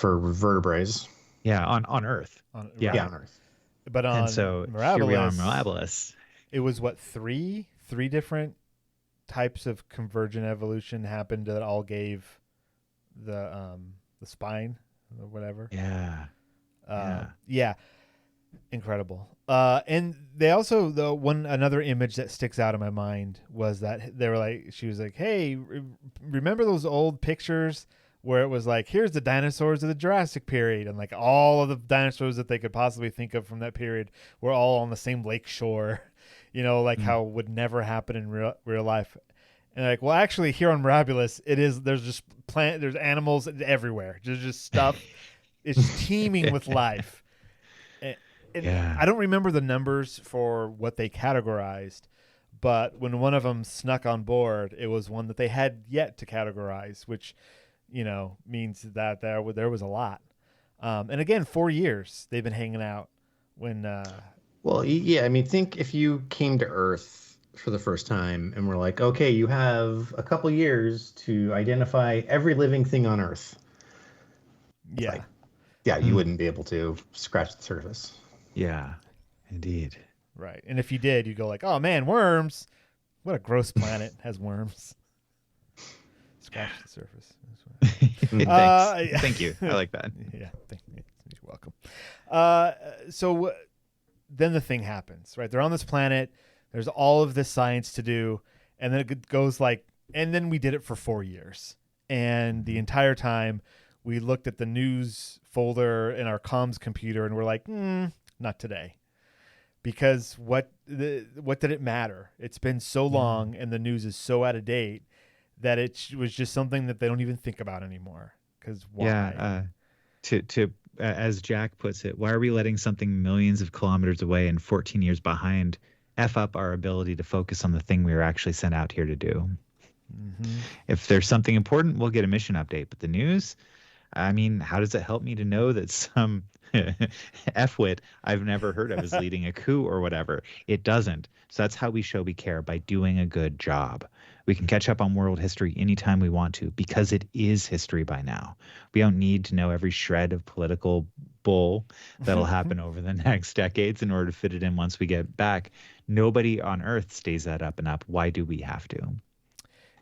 vertebrates.
Yeah, on Earth.
On Earth.
But on Mirabilis,
here we are on Mirabilis.
It was what, three different types of convergent evolution happened that all gave the spine or whatever. Yeah. Incredible. And they also, another image that sticks out in my mind was that they were like, she was like, hey, remember those old pictures where it was like, here's the dinosaurs of the Jurassic period, and like all of the dinosaurs that they could possibly think of from that period were all on the same lake shore, how would never happen in real life. And like, well, actually here on Mirabilis, there's just there's animals everywhere. There's just stuff. It's teeming with life. And I don't remember the numbers for what they categorized, but when one of them snuck on board, it was one that they had yet to categorize, which, means that there was a lot. And again, 4 years they've been hanging out when.
Well, yeah, I mean, think if you came to Earth for the first time and we're like, okay, you have a couple years to identify every living thing on Earth.
Yeah.
You wouldn't be able to scratch the surface.
Yeah, indeed.
Right. And if you did, you'd go like, oh man, worms. What a gross planet has worms. Scratch the surface.
Thanks. Thank you. I like that.
Yeah. You're welcome. So then the thing happens, right? They're on this planet. There's all of this science to do. And then it goes like, and then we did it for 4 years. And the entire time we looked at the news folder in our comms computer and we're like, not today. Because what did it matter? It's been so long and the news is so out of date that it was just something that they don't even think about anymore. Because why?
Yeah, to as Jack puts it, why are we letting something millions of kilometers away and 14 years behind F up our ability to focus on the thing we were actually sent out here to do? Mm-hmm. If there's something important, we'll get a mission update. But the news, I mean, how does it help me to know that some F-wit I've never heard of is leading a coup or whatever? It doesn't. So that's how we show we care, by doing a good job. We can catch up on world history anytime we want to, because it is history by now. We don't need to know every shred of political bull that'll happen over the next decades in order to fit it in once we get back. Nobody on Earth stays that up and up. Why do we have to?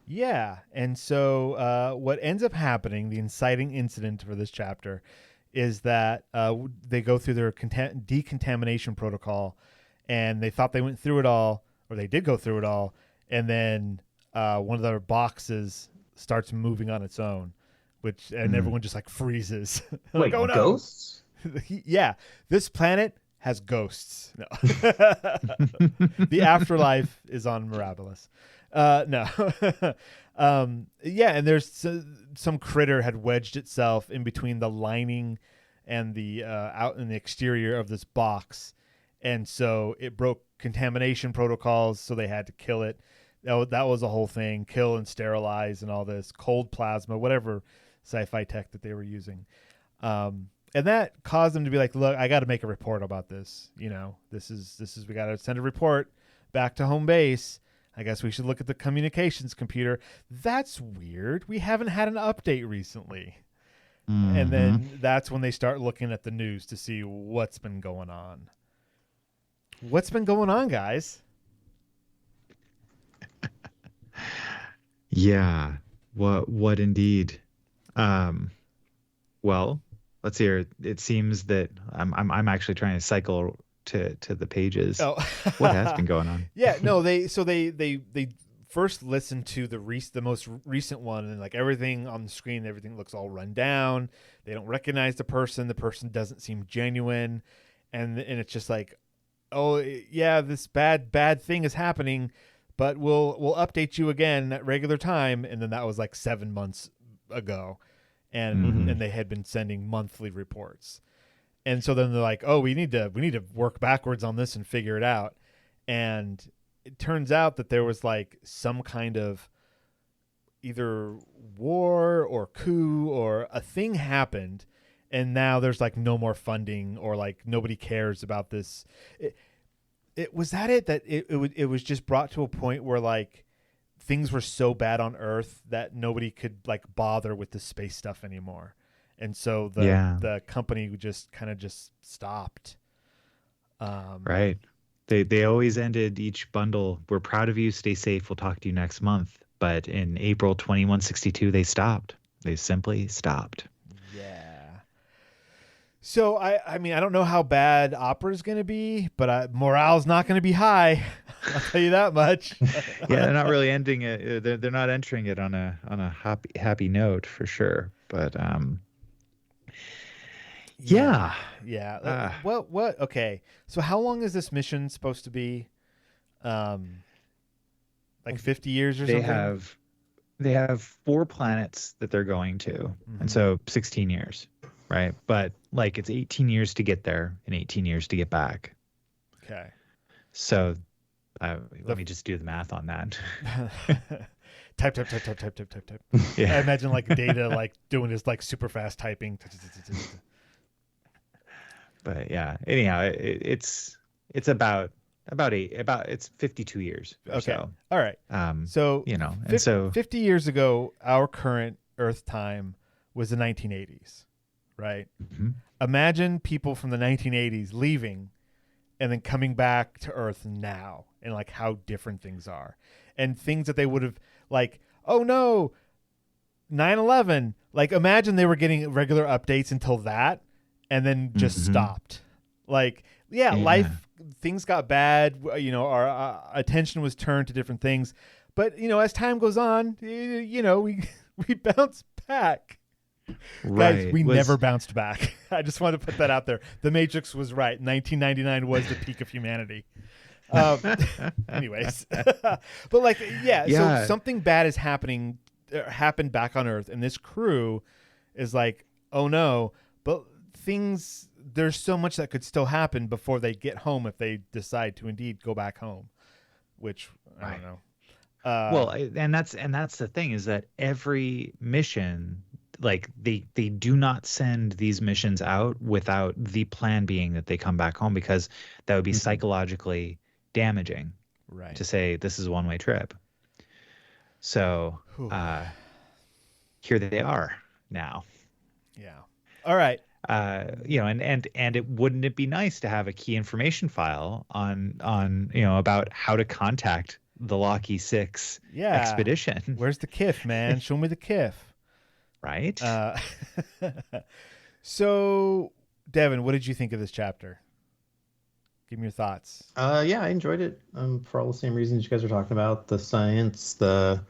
Yeah. And so what ends up happening, the inciting incident for this chapter, is that they go through their decontamination protocol, and they thought they went through it all, or they did go through it all, and then one of their boxes starts moving on its own, and everyone just like freezes.
Like, oh no, ghosts?
Yeah, this planet has ghosts. No. The afterlife is on Mirabilis. No. Yeah, and there's some critter had wedged itself in between the lining and the out in the exterior of this box, and so it broke contamination protocols, so they had to kill it. That was a whole thing: kill and sterilize and all this, cold plasma, whatever sci-fi tech that they were using. And that caused them to be like, look, I got to make a report about this. This is we got to send a report back to home base. I guess we should look at the communications computer. That's weird. We haven't had an update recently. Mm-hmm. And then that's when they start looking at the news to see what's been going on. What's been going on, guys?
Yeah. What indeed? Well, let's hear. It seems that I'm actually trying to cycle to the pages.
Oh,
What has been going on?
Yeah, no, they first listened to the most recent one, and like everything on the screen, everything looks all run down. They don't recognize the person. The person doesn't seem genuine, and it's just like, oh yeah, this bad thing is happening, but we'll update you again at regular time. And then that was like 7 months ago, and they had been sending monthly reports. And so then they're like, oh, we need to work backwards on this and figure it out. And it turns out that there was like some kind of either war or coup or a thing happened, and now there's like no more funding, or like nobody cares about this. It was that it was just brought to a point where like things were so bad on Earth that nobody could like bother with the space stuff anymore. And so the company just kind of just stopped.
Right. They always ended each bundle. We're proud of you. Stay safe. We'll talk to you next month. But in April 2162, they stopped. They simply stopped.
Yeah. So I mean, I don't know how bad Opera's going to be, but morale's not going to be high. I'll tell you that much.
Yeah, they're not really ending it. They're not entering it on a happy note for sure. But yeah.
Well, what? Okay. So how long is this mission supposed to be? Like 50 years or something?
They have 4 planets that they're going to, and so 16 years, right? But like it's 18 years to get there and 18 years to get back.
Okay.
So let me just do the math on that.
Type. Yeah. I imagine like Data like doing this like super fast typing.
But yeah, anyhow, it's about it's 52 years or
okay.
so.
All right. So
and
50 years ago, our current Earth time was the 1980s, right? Imagine people from the 1980s leaving and then coming back to Earth now, and like how different things are, and things that they would have like, oh no, 9/11. Like imagine they were getting regular updates until that, and then just stopped. Like, yeah, life, things got bad. Our attention was turned to different things. But, as time goes on, we bounce back.
Right.
Guys, we never bounced back. I just want to put that out there. The Matrix was right. 1999 was the peak of humanity. Anyways. But like, so something bad is happened back on Earth, and this crew is like, oh no, but there's so much that could still happen before they get home if they decide to indeed go back home, which I don't know.
Well, and that's the thing, is that every mission, like they do not send these missions out without the plan being that they come back home, because that would be psychologically damaging,
right? To
say this is a one-way trip. So here they are now.
Yeah. All right.
And wouldn't it be nice to have a key information file on about how to contact the Lockheed 6 expedition?
Where's the KIF, man? Show me the KIF.
Right.
So, Devin, what did you think of this chapter? Give me your thoughts.
Yeah, I enjoyed it for all the same reasons you guys are talking about: the science, the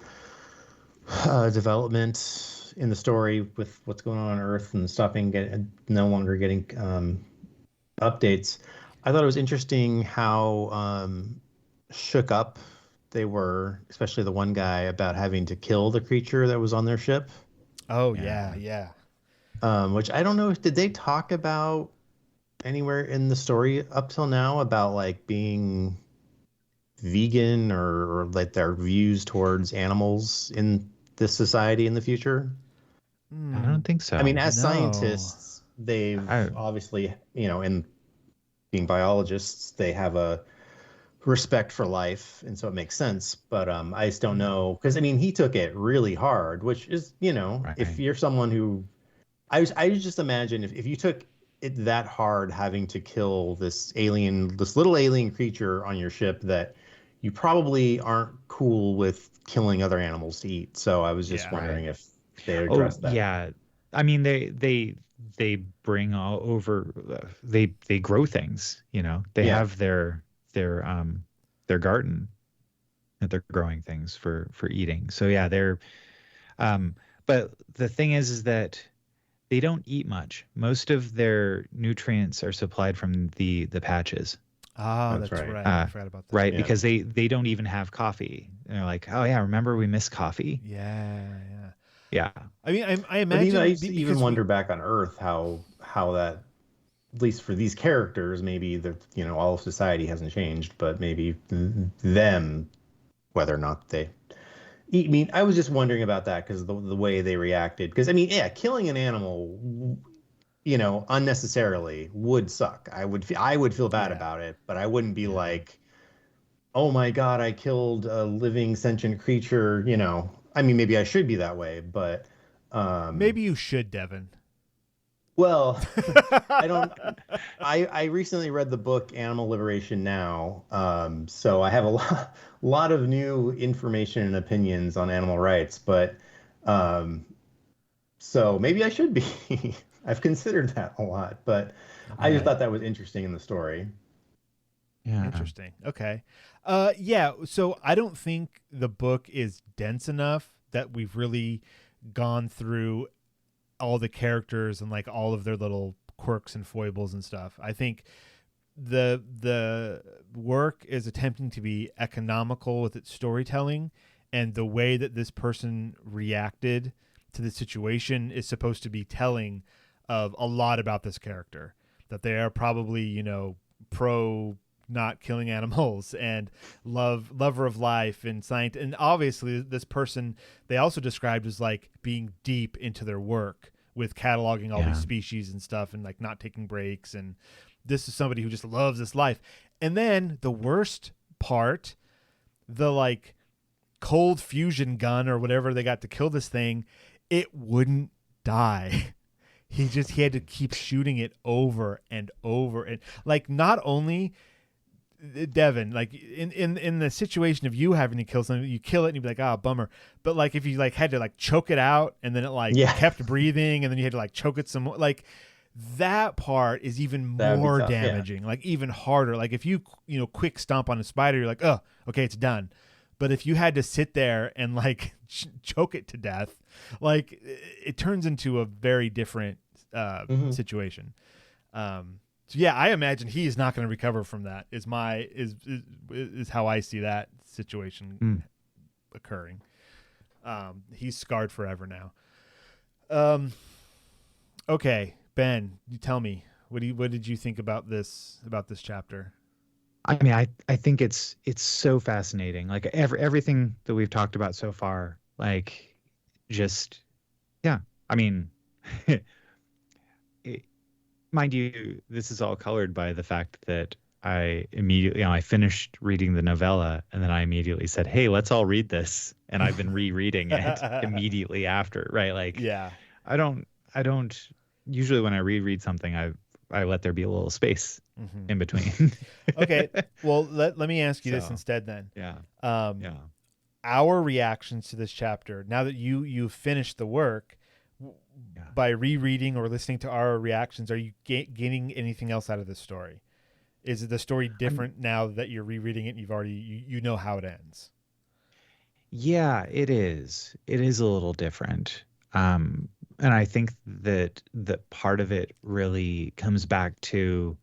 development in the story with what's going on Earth, and no longer getting updates. I thought it was interesting how shook up they were, especially the one guy, about having to kill the creature that was on their ship.
Oh yeah.
Which I don't know, did they talk about anywhere in the story up till now about like being vegan or like their views towards animals in this society in the future?
I don't think so.
I mean, as scientists, they've obviously, in being biologists, they have a respect for life, and so it makes sense. But I just don't know, because I mean, he took it really hard, which is, if you're someone who, I just imagine if you took it that hard, having to kill this little alien creature on your ship, that you probably aren't cool with killing other animals to eat. So I was just wondering if they addressed that.
Yeah, I mean, they they bring all over. They grow things. You know, they have their garden that they're growing things for eating. So yeah, they're. But the thing is that they don't eat much. Most of their nutrients are supplied from the patches.
Oh, that's right. I forgot about that.
Right, because they don't even have coffee. They're like, oh yeah, remember we missed coffee?
Yeah. I mean, I
But
imagine.
I used to even wonder back on Earth how that, at least for these characters, maybe all of society hasn't changed, but maybe them, whether or not they eat meat. I was just wondering about that because the way they reacted. Because I mean, yeah, killing an animal, unnecessarily would suck. I would feel bad about it, but I wouldn't be like, oh my God, I killed a living sentient creature. I mean, maybe I should be that way, but
maybe you should, Devin.
Well, I don't. I recently read the book Animal Liberation Now, so I have a lot of new information and opinions on animal rights. But so maybe I should be. I've considered that a lot, but I just thought that was interesting in the story.
Yeah,
interesting. Okay, yeah. So I don't think the book is dense enough that we've really gone through all the characters and like all of their little quirks and foibles and stuff. I think the work is attempting to be economical with its storytelling, and the way that this person reacted to the situation is supposed to be telling of a lot about this character, that they are probably, pro not killing animals and lover of life and science. And obviously this person they also described as like being deep into their work with cataloging all these species and stuff and like not taking breaks. And this is somebody who just loves this life. And then the worst part, the like cold fusion gun or whatever they got to kill this thing, it wouldn't die. He had to keep shooting it over and over. And like, not only Devin, like in the situation of you having to kill something, you kill it and you'd be like, oh, bummer. But like if you like had to like choke it out and then it like kept breathing and then you had to like choke it some more, like that part is even more damaging, like even harder. Like if you quick stomp on a spider, you're like, oh, okay, it's done. But if you had to sit there and like choke it to death, like it turns into a very different situation. So yeah, I imagine he is not going to recover from that. Is how I see that situation occurring. He's scarred forever now. Okay, Ben, you tell me what did you think about this chapter?
I mean, I think it's so fascinating. Like everything that we've talked about so far, like just yeah. I mean. Mind you, this is all colored by the fact that I immediately, I finished reading the novella and then I immediately said, hey, let's all read this. And I've been rereading it immediately after, right? Like, I don't usually when I reread something, I let there be a little space in between.
Okay. Well, let me ask you this instead then.
Yeah.
Our reactions to this chapter, now that you've finished the work, by rereading or listening to our reactions, are you getting anything else out of this story? Is the story different now that you're rereading it and you've already you know how it ends?
Yeah, it is. It is a little different. And I think that part of it really comes back to,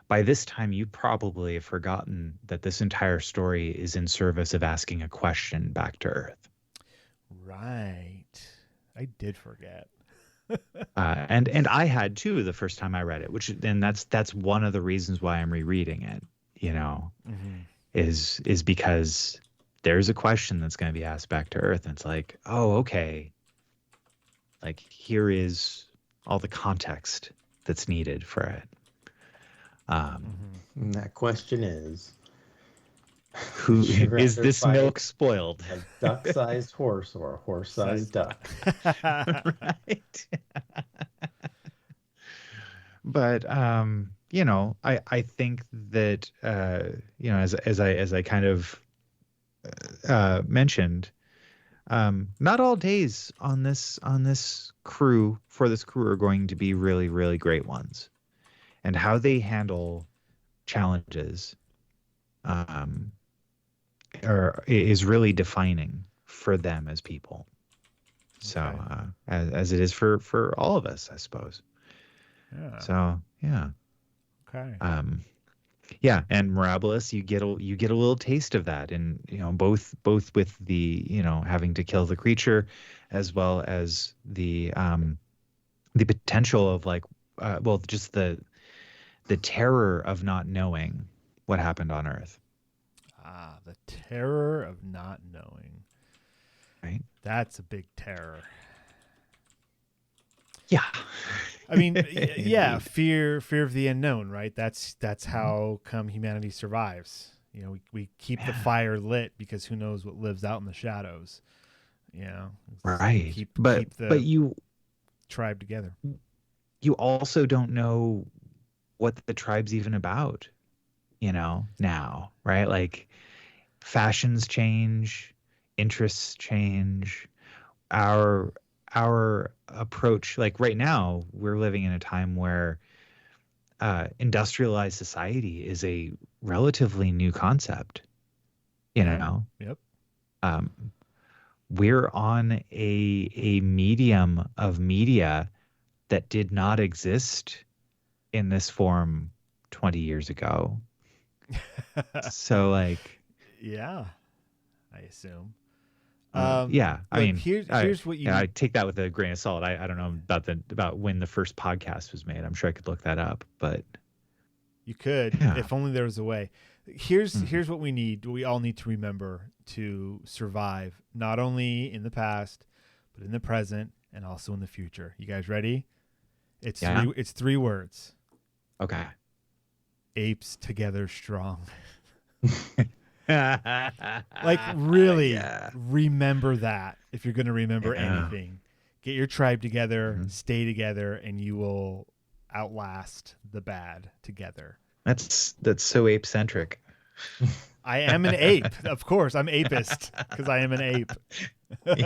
by this time you probably have forgotten that this entire story is in service of asking a question back to Earth.
Right. I did forget.
And I had too the first time I read it, and that's one of the reasons why I'm rereading it, is because there's a question that's going to be asked back to Earth. And it's like, oh, okay. Like here is all the context that's needed for it.
And that question is,
who is this milk spoiled?
A duck-sized horse or a horse-sized duck?
Right. But I think that as I kind of mentioned, Not all days on this crew are going to be really, really great ones, and how they handle challenges is really defining for them as people. So as it is for all of us, I suppose.
Yeah.
So yeah.
Okay.
Yeah, and Mirabilis, you get a little taste of that, and both with the having to kill the creature, as well as the potential of just the terror of not knowing what happened on Earth.
The terror of not knowing.
Right.
That's a big terror.
Yeah.
I mean, yeah, fear of the unknown, right? That's how come humanity survives. We keep the fire lit because who knows what lives out in the shadows.
Right.
Keep the
but you
tribe together.
You also don't know what the tribe's even about, now, right? Like fashions change, interests change, our approach, like right now we're living in a time where industrialized society is a relatively new concept.
Yep.
We're on a medium of media that did not exist in this form 20 years ago. So
yeah, I assume.
Yeah, I mean,
here's what you.
I take that with a grain of salt. I don't know about when the first podcast was made. I'm sure I could look that up, but
you could, if only there was a way. Here's what we need. We all need to remember to survive, not only in the past, but in the present and also in the future. You guys ready? It's three words.
Okay.
Apes together strong. Really remember that if you're going to remember anything. Get your tribe together, stay together, and you will outlast the bad together.
That's so ape-centric.
I am an ape. Of course, I'm apist because I am an ape. This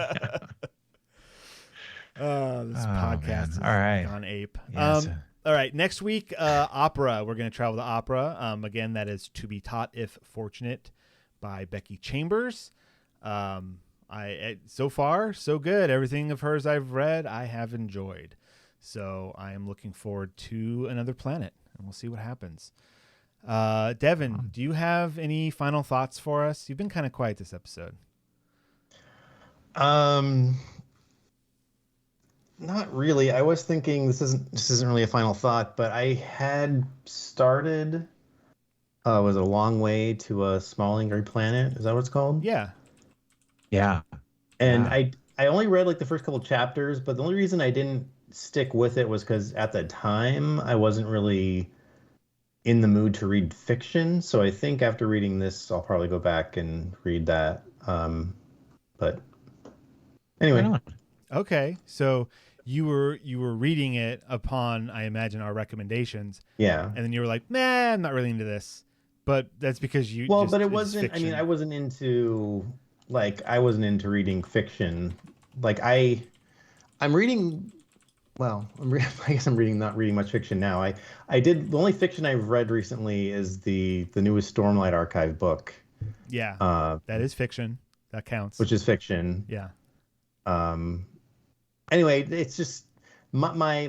podcast is on ape.
Yes.
All right, next week, opera. We're going to travel to opera. Again, that is To Be Taught If Fortunate by Becky Chambers. So far, so good. Everything of hers I've read, I have enjoyed. So I am looking forward to Another Planet, and we'll see what happens. Devin, do you have any final thoughts for us? You've been kind of quiet this episode.
Not really. I was thinking this isn't really a final thought, but I had started was it A Long Way to a Small Angry Planet? Is that what it's called?
Yeah.
Yeah.
And I only read like the first couple chapters, but the only reason I didn't stick with it was because at the time I wasn't really in the mood to read fiction. So I think after reading this, I'll probably go back and read that. But anyway.
Okay, so you were reading it upon, I imagine, our recommendations.
Yeah.
And then you were like, nah, I'm not really into this. But that's because you.
Well, but it wasn't. Fiction. I mean, I wasn't into reading fiction. Like I'm reading. Well, I guess I'm not reading much fiction now. I did. The only fiction I've read recently is the newest Stormlight Archive book.
Yeah. That is fiction. That counts.
Which is fiction.
Yeah.
Anyway, it's just my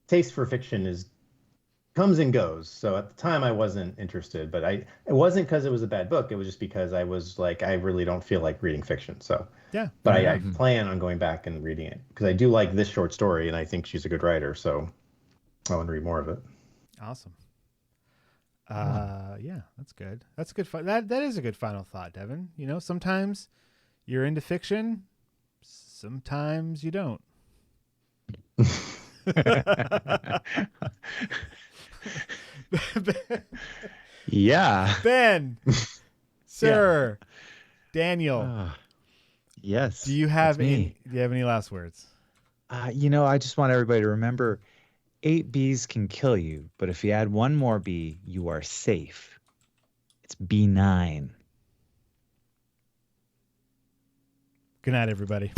taste for fiction comes and goes. So at the time I wasn't interested, but it wasn't because it was a bad book. It was just because I was like, I really don't feel like reading fiction. So
yeah,
but I plan on going back and reading it because I do like this short story and I think she's a good writer. So I want to read more of it.
Awesome. Yeah, that's good. That's good. That is a good final thought, Devin. Sometimes you're into fiction. Sometimes you don't.
Yeah.
Ben, sir, Daniel.
Yes.
Do you have any last words?
I just want everybody to remember 8 bees can kill you, but if you add one more bee, you are safe. It's B9.
Good night, everybody.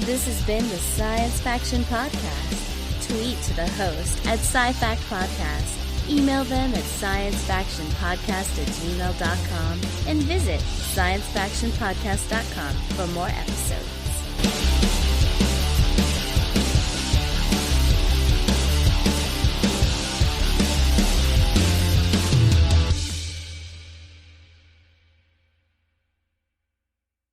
This has been the Science Faction Podcast. Tweet to the host at SciFact Podcast. Email them at sciencefactionpodcast@gmail.com and visit sciencefactionpodcast.com for more episodes.